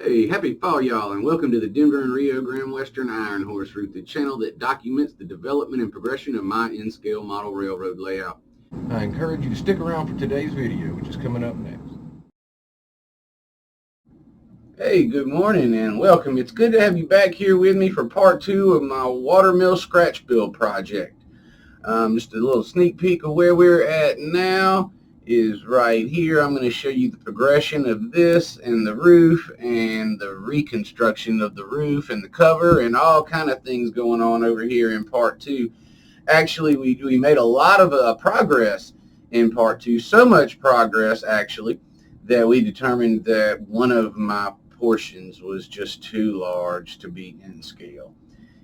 Hey, happy fall, y'all, and welcome to the Denver and Rio Grande Western Iron Horse Route, the channel that documents the development and progression of my N-scale model railroad layout. I encourage you to stick around for today's video, which is coming up next. Hey, good morning and welcome. It's good to have you back here with me for part 2 of my Watermill scratch build project. Just a little sneak peek of where we're at now is right here. I'm going to show you the progression of this and the roof and the reconstruction of the roof and the cover and all kind of things going on over here in part 2. Actually, we made a lot of progress in part 2, so much progress actually that we determined that one of my portions was just too large to be in scale.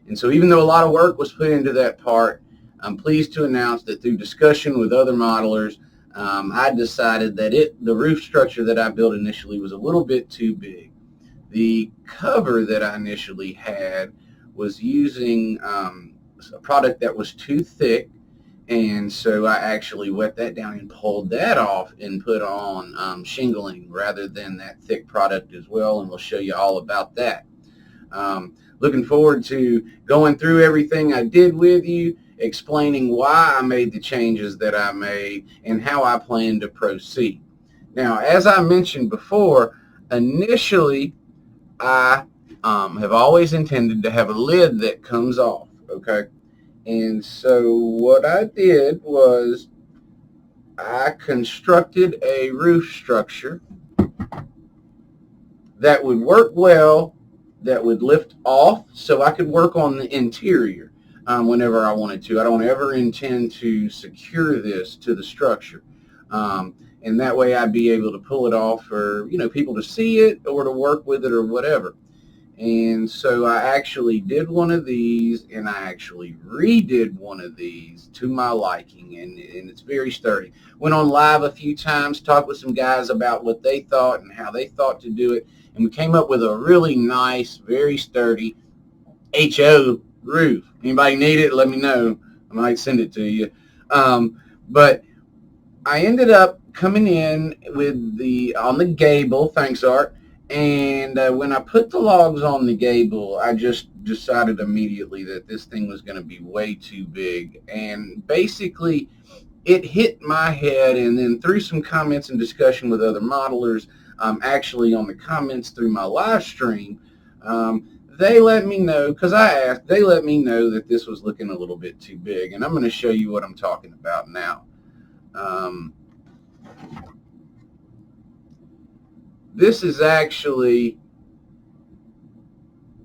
And so even though a lot of work was put into that part, I'm pleased to announce that through discussion with other modelers, I decided that the roof structure that I built initially was a little bit too big. The cover that I initially had was using a product that was too thick, and so I actually wet that down and pulled that off and put on shingling rather than that thick product as well, and we'll show you all about that. Looking forward to going through everything I did with you, explaining why I made the changes that I made and how I plan to proceed. Now, as I mentioned before, initially I have always intended to have a lid that comes off, okay? And so what I did was I constructed a roof structure that would work well, that would lift off so I could work on the interior whenever I wanted to. I don't ever intend to secure this to the structure. And that way I'd be able to pull it off for people to see it or to work with it or whatever. And so I actually did one of these, and I actually redid one of these to my liking, and it's very sturdy. Went on live a few times, talked with some guys about what they thought and how they thought to do it, and we came up with a really nice, very sturdy HO roof. Anybody need it, let me know. I might send it to you. But I ended up coming in with on the gable, thanks Art, and when I put the logs on the gable, I just decided immediately that this thing was going to be way too big, and basically it hit my head, and then through some comments and discussion with other modelers, actually on the comments through my live stream, they let me know, because I asked, they let me know that this was looking a little bit too big, and I'm going to show you what I'm talking about now. This is actually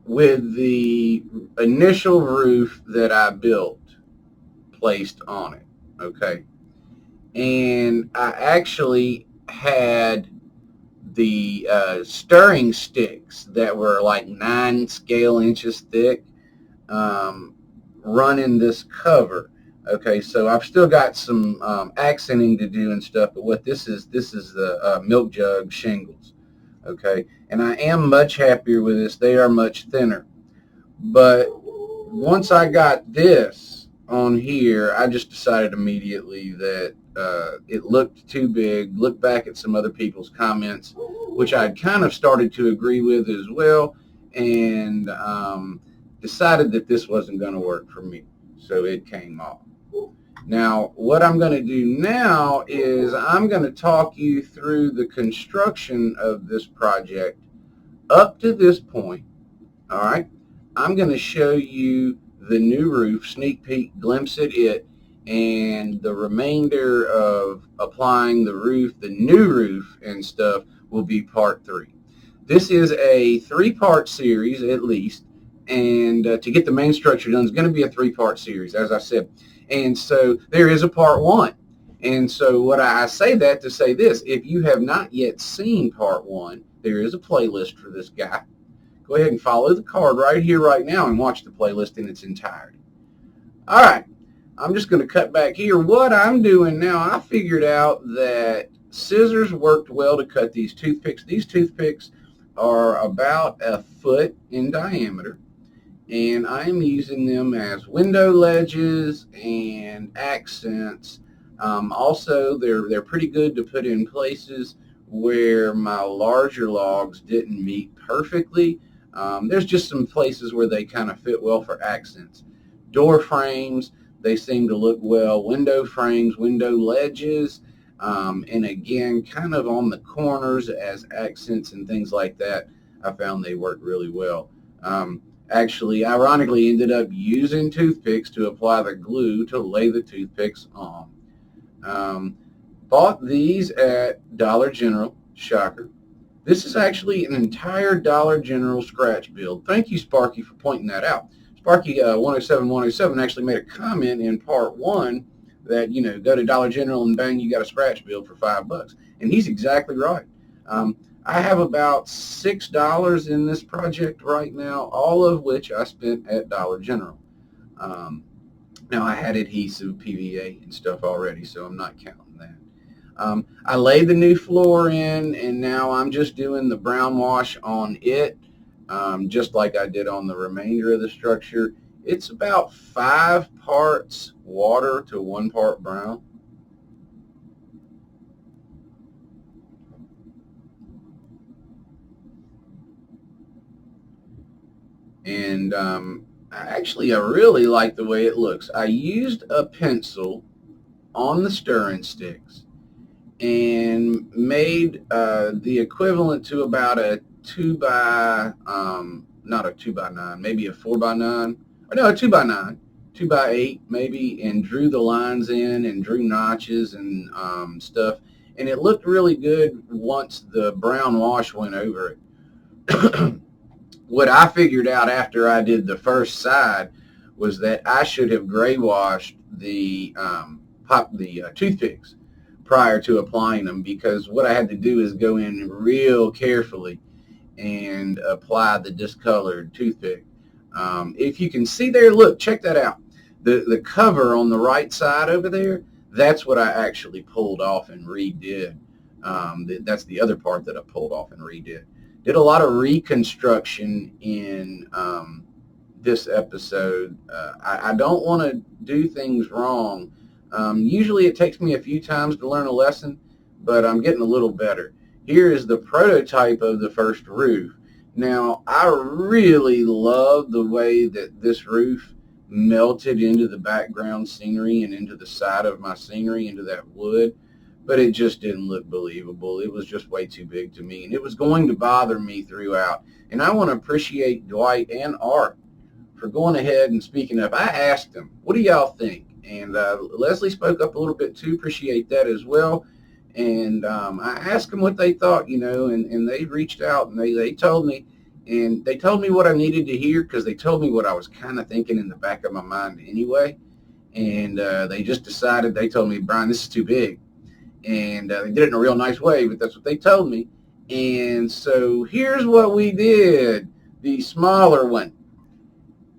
with the initial roof that I built placed on it, okay? And I actually had the stirring sticks that were like 9 scale inches thick running this cover. Okay, so I've still got some accenting to do and stuff, but what this is the milk jug shingles. Okay, and I am much happier with this. They are much thinner. But once I got this on here, I just decided immediately that it looked too big. Looked back at some other people's comments, which I'd kind of started to agree with as well, and decided that this wasn't going to work for me. So it came off. Now, what I'm going to do now is I'm going to talk you through the construction of this project up to this point. All right. I'm going to show you the new roof, sneak peek, glimpse at it, and the remainder of applying the roof, the new roof and stuff, will be part 3. This is a 3-part series at least, and to get the main structure done is going to be a 3-part series, as I said. And so there is a part 1. And so what I say that to say this: if you have not yet seen part 1, there is a playlist for this guy. Go ahead and follow the card right here, right now, and watch the playlist in its entirety. All right, I'm just going to cut back here. What I'm doing now, I figured out that scissors worked well to cut these toothpicks. These toothpicks are about 1 foot in diameter, and I am using them as window ledges and accents. Also, they're pretty good to put in places where my larger logs didn't meet perfectly. There's just some places where they kind of fit well for accents. Door frames, they seem to look well. Window frames, window ledges, and again, kind of on the corners as accents and things like that, I found they work really well. Actually, ironically, ended up using toothpicks to apply the glue to lay the toothpicks on. Bought these at Dollar General. Shocker. This is actually an entire Dollar General scratch build. Thank you, Sparky, for pointing that out. Sparky 107 actually made a comment in part 1 that, you know, go to Dollar General and bang, you got a scratch build for $5. And he's exactly right. I have about $6 in this project right now, all of which I spent at Dollar General. Now, I had adhesive, PVA, and stuff already, so I'm not counting that. I laid the new floor in, and now I'm just doing the brown wash on it, just like I did on the remainder of the structure. It's about 5 parts water to 1 part brown. And actually, I really like the way it looks. I used a pencil on the stirring sticks and made the equivalent to about a not a 2x9, maybe a 4x9, or no, a 2x9, 2x8 maybe, and drew the lines in and drew notches and stuff. And it looked really good once the brown wash went over it. What I figured out after I did the first side was that I should have gray washed the toothpicks prior to applying them, because what I had to do is go in real carefully and apply the discolored toothpick. If you can see there, look, check that out. The cover on the right side over there, that's what I actually pulled off and redid. That's the other part that I pulled off and redid. Did a lot of reconstruction in this episode. I don't want to do things wrong. Usually it takes me a few times to learn a lesson, but I'm getting a little better. Here is the prototype of the first roof. Now, I really love the way that this roof melted into the background scenery and into the side of my scenery, into that wood, but it just didn't look believable. It was just way too big to me, and it was going to bother me throughout. And I want to appreciate Dwight and Art for going ahead and speaking up. I asked them, what do y'all think? And Leslie spoke up a little bit too. Appreciate that as well. And I asked them what they thought, you know, and they reached out and they told me, and they told me what I needed to hear, because they told me what I was kind of thinking in the back of my mind anyway. And they just decided, they told me, Brian, this is too big. And they did it in a real nice way, but that's what they told me. And so here's what we did, the smaller one.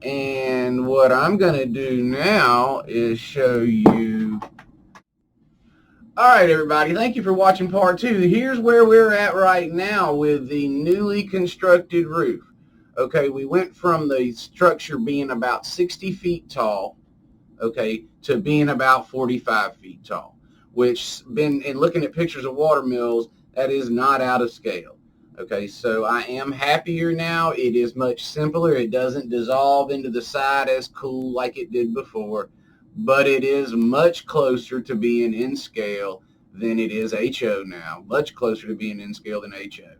And what I'm going to do now is show you. All right, everybody, thank you for watching part 2. Here's where we're at right now with the newly constructed roof. Okay, we went from the structure being about 60 feet tall, okay, to being about 45 feet tall, which, been in looking at pictures of Watermills, that is not out of scale. Okay, so I am happier now. It is much simpler. It doesn't dissolve into the side as cool like it did before, but it is much closer to being in scale than it is HO now. Much closer to being in scale than HO.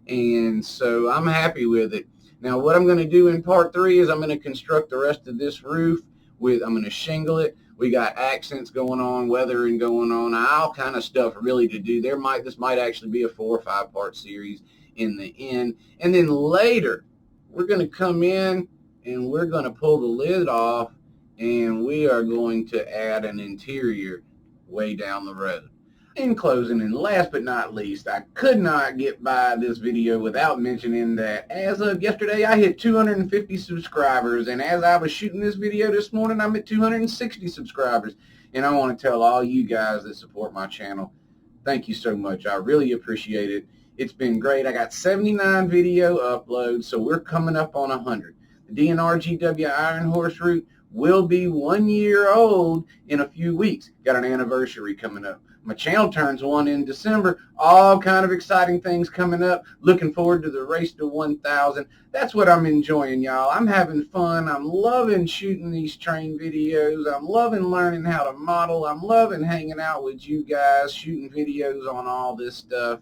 And so I'm happy with it. Now, what I'm going to do in part 3 is I'm going to construct the rest of this roof I'm going to shingle it. We got accents going on, weathering going on, all kind of stuff really to do. This might actually be a 4 or 5 part series in the end. And then later, we're going to come in and we're going to pull the lid off, and we are going to add an interior way down the road. In closing, and last but not least, I could not get by this video without mentioning that as of yesterday, I hit 250 subscribers, and as I was shooting this video this morning, I'm at 260 subscribers. And I want to tell all you guys that support my channel, thank you so much. I really appreciate it. It's been great. I got 79 video uploads, so we're coming up on 100. The D&RGW Iron Horse route will be 1 year old in a few weeks. Got an anniversary coming up. My channel turns 1 in December. All kind of exciting things coming up. Looking forward to the race to 1,000. That's what I'm enjoying, y'all. I'm having fun. I'm loving shooting these train videos. I'm loving learning how to model. I'm loving hanging out with you guys, shooting videos on all this stuff,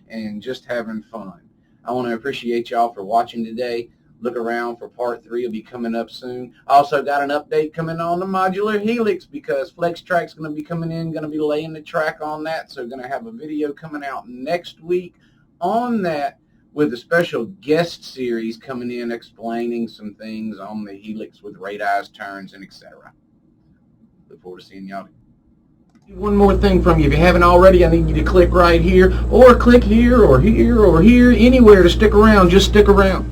and just having fun. I want to appreciate y'all for watching today. Look around for part 3. Will be coming up soon. Also got an update coming on the modular helix because Flex Track's going to be coming in, going to be laying the track on that. So going to have a video coming out next week on that with a special guest series coming in explaining some things on the helix with radii turns and etc. Look forward to seeing y'all. One more thing from you. If you haven't already, I need you to click right here or click here or here or here, anywhere to stick around. Just stick around.